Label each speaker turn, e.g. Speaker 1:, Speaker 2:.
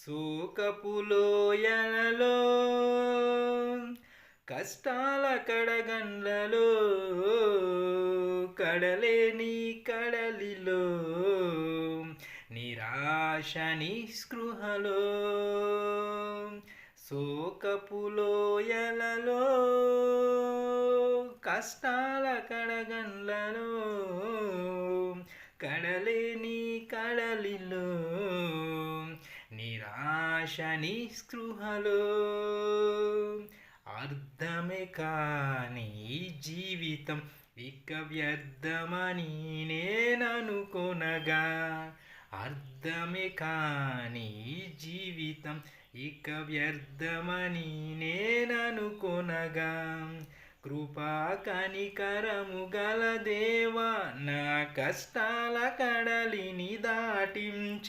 Speaker 1: శోకపు లోయలలో కష్టాల కడగండ్లలో కడలేని కడలిలో నిరాశ నిస్పృహలో శోకపు లోయలలో కష్టాల కడగండ్లలో కడలేని కడలిలో నిరాశ నిస్పృహలో అర్థమే కాని ఈ జీవితం ఇక వ్యర్థమని నేననుకొనగా అర్థమే కాని ఈ జీవితం ఇక వ్యర్థమని నేననుకొనగా కృపా కనికరము గల దేవా నా కష్టాల కడలిని దాటించి